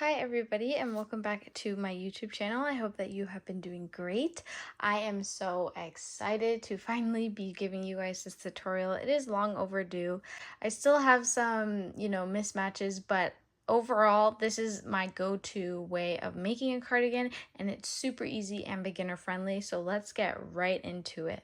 Hi everybody and welcome back to my YouTube channel. I hope that you have been doing great. I am so excited to finally be giving you guys this tutorial. It is long overdue. I still have some, mismatches, but overall this is my go-to way of making a cardigan and it's super easy and beginner friendly. So let's get right into it.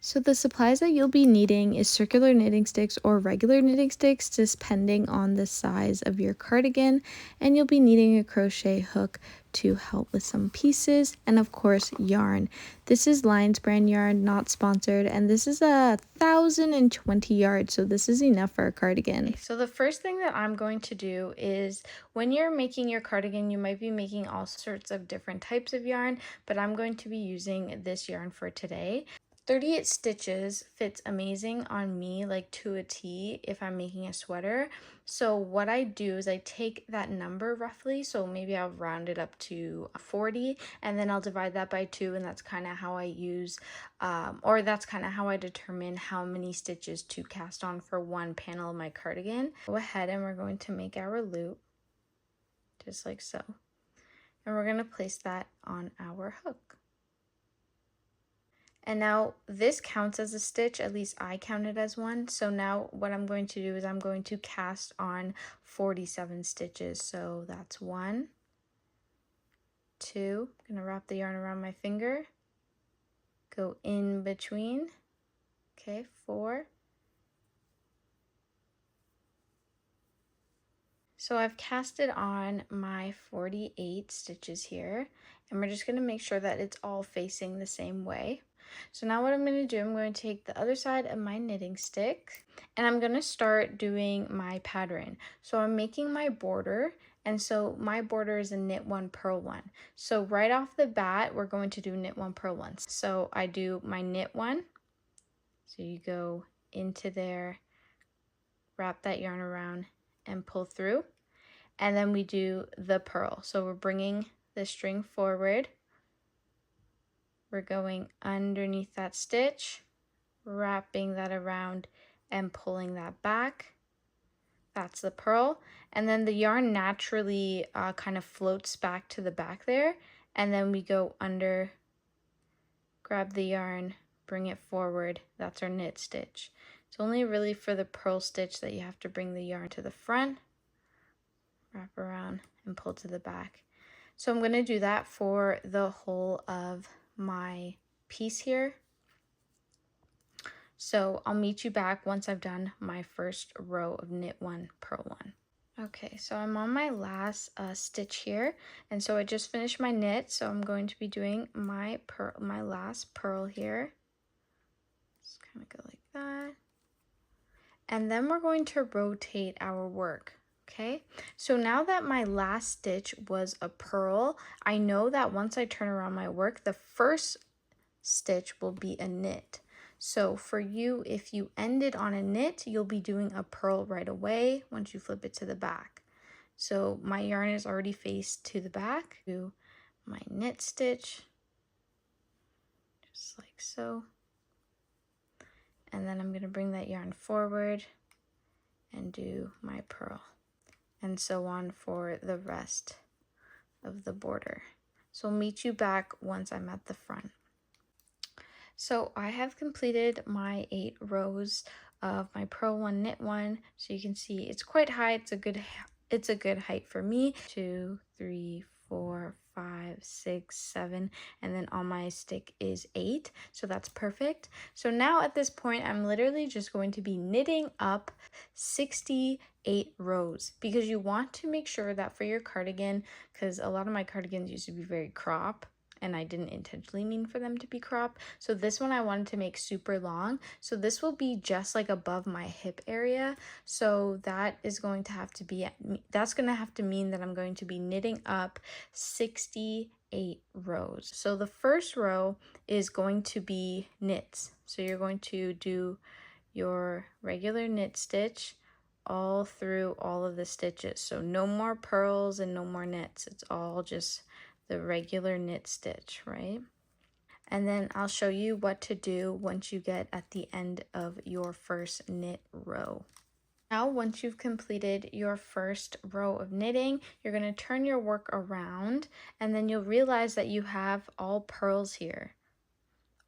So the supplies that you'll be needing is circular knitting sticks or regular knitting sticks depending on the size of your cardigan, and you'll be needing a crochet hook to help with some pieces, and of course yarn. This is Lion's brand yarn, not sponsored, and this is 1,020 yards, so this is enough for a cardigan. Okay, so the first thing that I'm going to do is when you're making your cardigan, you might be making all sorts of different types of yarn, but I'm going to be using this yarn for today. 38 stitches fits amazing on me, like to a T, if I'm making a sweater. So what I do is I take that number roughly, so maybe I'll round it up to 40, and then I'll divide that by 2, and that's kind of how I use, or that's kind of how I determine how many stitches to cast on for one panel of my cardigan. Go ahead and we're going to make our loop, just like so. And we're going to place that on our hook. And now this counts as a stitch, at least I count it as one. So now what I'm going to do is I'm going to cast on 47 stitches. So that's 1, 2, I'm gonna wrap the yarn around my finger, go in between, okay, 4. So I've casted on my 48 stitches here, and we're just gonna make sure that it's all facing the same way. So now what I'm going to do, I'm going to take the other side of my knitting stick and I'm going to start doing my pattern. So I'm making my border, and so my border is a knit 1, purl 1. So right off the bat, we're going to do knit 1, purl 1. So I do my knit 1. So you go into there, wrap that yarn around and pull through. And then we do the purl. So we're bringing the string forward. We're going underneath that stitch, wrapping that around and pulling that back. That's the purl. And then the yarn naturally kind of floats back to the back there. And then we go under, grab the yarn, bring it forward. That's our knit stitch. It's only really for the purl stitch that you have to bring the yarn to the front, wrap around and pull to the back. So I'm going to do that for the whole of my piece here. So I'll meet you back once I've done my first row of knit 1, purl 1. Okay, so I'm on my last stitch here, and so I just finished my knit, so I'm going to be doing my last purl here. Just kind of go like that. And then we're going to rotate our work. Okay, so now that my last stitch was a purl, I know that once I turn around my work, the first stitch will be a knit. So for you, if you ended on a knit, you'll be doing a purl right away once you flip it to the back. So my yarn is already faced to the back. Do my knit stitch, just like so. And then I'm going to bring that yarn forward and do my purl. And so on for the rest of the border. So I'll meet you back once I'm at the front. So I have completed my 8 rows of my purl 1, knit 1. So you can see it's quite high. It's a good height for me. 2, 3, 4, 5, 6, 7, and then on my stick is 8. So that's perfect. So now at this point, I'm literally just going to be knitting up 68 rows, because you want to make sure that for your cardigan, because a lot of my cardigans used to be very crop, and I didn't intentionally mean for them to be cropped. So this one I wanted to make super long. So this will be just like above my hip area. So that is going to have to be, that's going to have to mean that I'm going to be knitting up 68 rows. So the first row is going to be knits. So you're going to do your regular knit stitch all through all of the stitches. So no more purls and no more knits. It's all just the regular knit stitch, right? And then I'll show you what to do once you get at the end of your first knit row. Now, once you've completed your first row of knitting, you're going to turn your work around, and then you'll realize that you have all pearls here.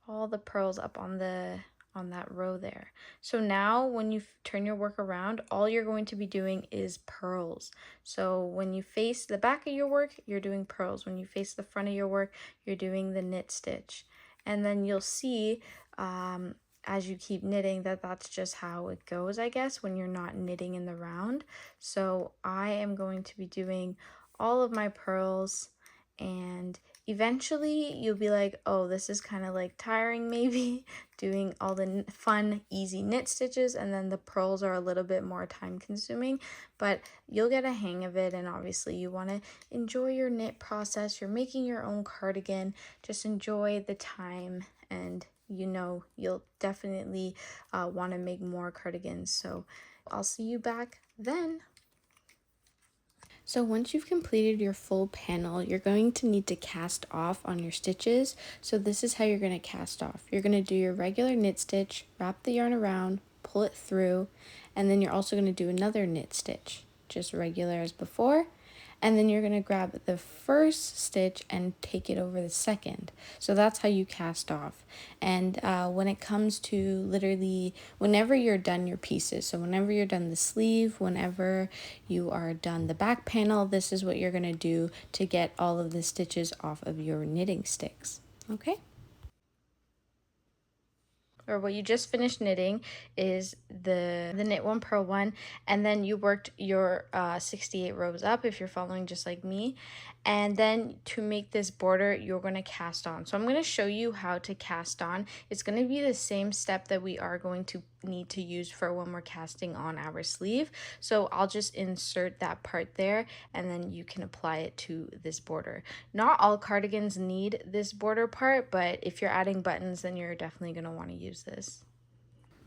All the pearls up on that row there. So now when you turn your work around, all you're going to be doing is pearls. So when you face the back of your work, you're doing pearls. When you face the front of your work, you're doing the knit stitch. And then you'll see as you keep knitting that that's just how it goes, I guess, when you're not knitting in the round. So I am going to be doing all of my pearls, and eventually you'll be like, oh, this is kind of like tiring maybe, doing all the fun, easy knit stitches, and then the pearls are a little bit more time consuming, but you'll get a hang of it. And obviously you want to enjoy your knit process. You're making your own cardigan. Just enjoy the time, and you'll definitely want to make more cardigans. So I'll see you back then. So once you've completed your full panel, you're going to need to cast off on your stitches. So this is how you're going to cast off. You're going to do your regular knit stitch, wrap the yarn around, pull it through, and then you're also going to do another knit stitch, just regular as before. And then you're going to grab the first stitch and take it over the second. So that's how you cast off. And when it comes to literally whenever you're done your pieces, so whenever you're done the sleeve, whenever you are done the back panel, this is what you're going to do to get all of the stitches off of your knitting sticks. Okay? Or what you just finished knitting is the knit one, purl one, and then you worked your 68 rows up if you're following just like me. And then to make this border, you're going to cast on. So I'm going to show you how to cast on. It's going to be the same step that we are going to need to use for when we're casting on our sleeve. So I'll just insert that part there, and then you can apply it to this border. Not all cardigans need this border part, but if you're adding buttons, then you're definitely going to want to use this.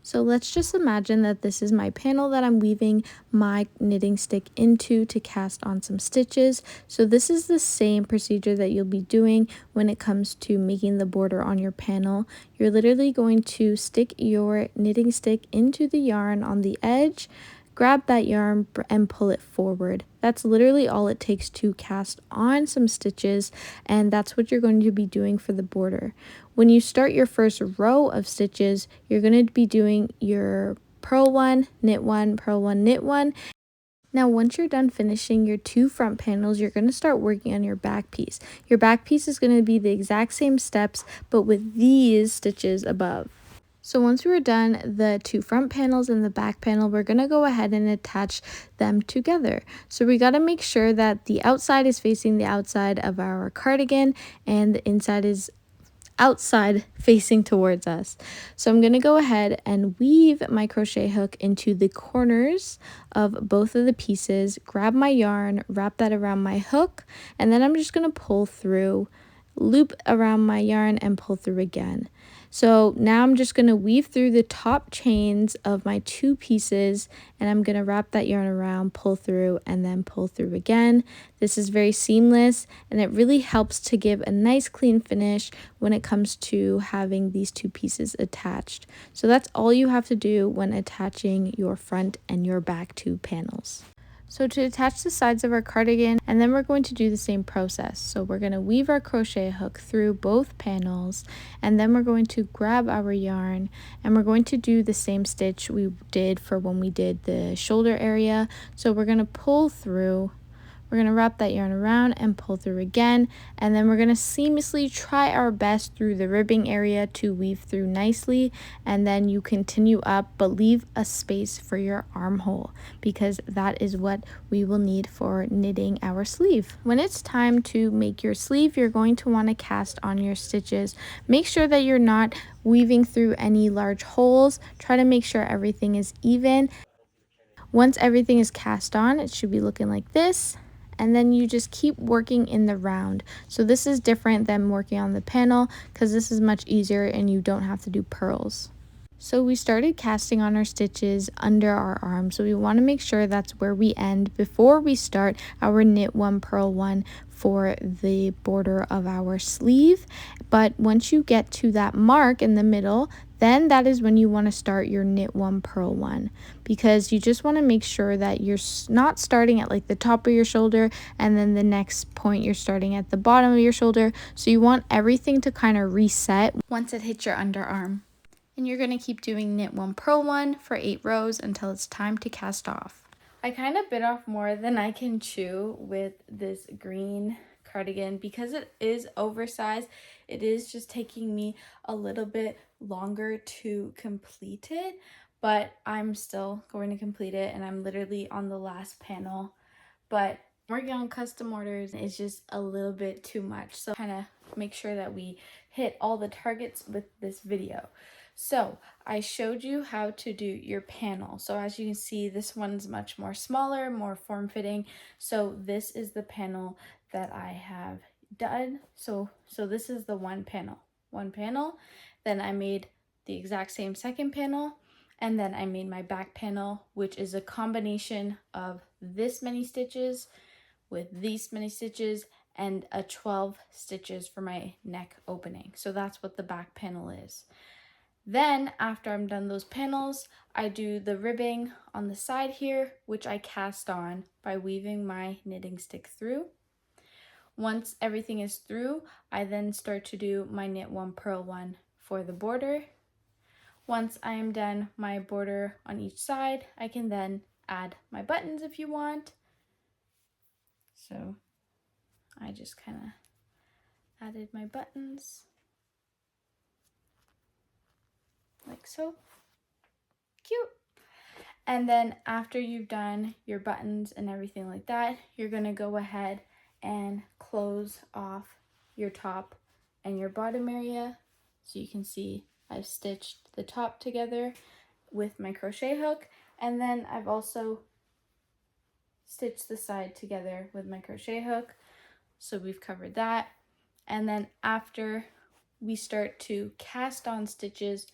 So let's just imagine that this is my panel that I'm weaving my knitting stick into to cast on some stitches. So this is the same procedure that you'll be doing when it comes to making the border on your panel. You're literally going to stick your knitting stick into the yarn on the edge, grab that yarn and pull it forward. That's literally all it takes to cast on some stitches, and that's what you're going to be doing for the border. When you start your first row of stitches, you're going to be doing your purl one, knit one, purl one, knit one. Now, once you're done finishing your two front panels, you're going to start working on your back piece. Your back piece is going to be the exact same steps, but with these stitches above. So once we're done the two front panels and the back panel, we're going to go ahead and attach them together. So we got to make sure that the outside is facing the outside of our cardigan and the inside is outside facing towards us. So I'm going to go ahead and weave my crochet hook into the corners of both of the pieces, grab my yarn, wrap that around my hook, and then I'm just going to pull through, loop around my yarn and pull through again. So now I'm just going to weave through the top chains of my two pieces, and I'm going to wrap that yarn around, pull through, and then pull through again. This is very seamless, and it really helps to give a nice clean finish when it comes to having these two pieces attached. So that's all you have to do when attaching your front and your back two panels. So to attach the sides of our cardigan, and then we're going to do the same process. So we're going to weave our crochet hook through both panels, and then we're going to grab our yarn, and we're going to do the same stitch we did for when we did the shoulder area. So we're going to pull through, we're going to wrap that yarn around and pull through again, and then we're going to seamlessly try our best through the ribbing area to weave through nicely, and then you continue up, but leave a space for your armhole because that is what we will need for knitting our sleeve. When it's time to make your sleeve, you're going to want to cast on your stitches. Make sure that you're not weaving through any large holes. Try to make sure everything is even. Once everything is cast on, it should be looking like this. And then you just keep working in the round. So this is different than working on the panel because this is much easier and you don't have to do purls. So we started casting on our stitches under our arm. So we want to make sure that's where we end before we start our knit one, purl one for the border of our sleeve. But once you get to that mark in the middle, then that is when you want to start your knit one, purl one, because you just want to make sure that you're not starting at like the top of your shoulder and then the next point you're starting at the bottom of your shoulder. So you want everything to kind of reset once it hits your underarm. And you're going to keep doing knit one, purl one for 8 rows until it's time to cast off. I kind of bit off more than I can chew with this green cardigan because it is oversized. It is just taking me a little bit longer to complete it, but I'm still going to complete it, and I'm literally on the last panel. But working on custom orders is just a little bit too much, so kind of make sure that we hit all the targets with this video. So I showed you how to do your panel. So as you can see, this one's much more smaller, more form-fitting. So this is the panel that I have done. So this is the one panel. Then I made the exact same second panel, and then I made my back panel, which is a combination of this many stitches with these many stitches and a 12 stitches for my neck opening. So that's what the back panel is. Then after I'm done those panels, I do the ribbing on the side here, which I cast on by weaving my knitting stick through. Once everything is through, I then start to do my knit one, purl one for the border. Once I am done my border on each side, I can then add my buttons if you want. So I just kind of added my buttons like so. Cute. And then after you've done your buttons and everything like that, you're going to go ahead and close off your top and your bottom area. So you can see I've stitched the top together with my crochet hook, and then I've also stitched the side together with my crochet hook. So we've covered that. And then after, we start to cast on stitches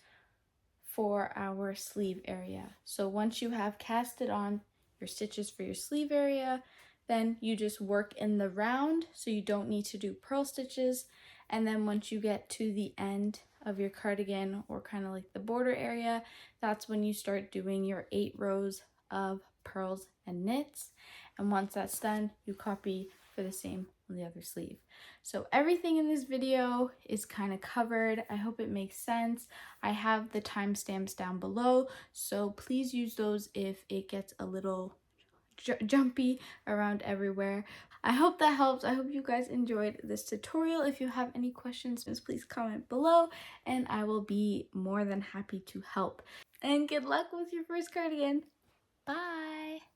for our sleeve area. So once you have casted on your stitches for your sleeve area, then you just work in the round, so you don't need to do purl stitches. And then once you get to the end of your cardigan, or kind of like the border area, that's when you start doing your 8 rows of purls and knits. And once that's done, you copy for the same on the other sleeve. So everything in this video is kind of covered. I hope it makes sense. I have the timestamps down below, so please use those if it gets a little jumpy around everywhere. I hope that helps. I hope you guys enjoyed this tutorial. If you have any questions, please comment below, and I will be more than happy to help. And good luck with your first cardigan. Bye!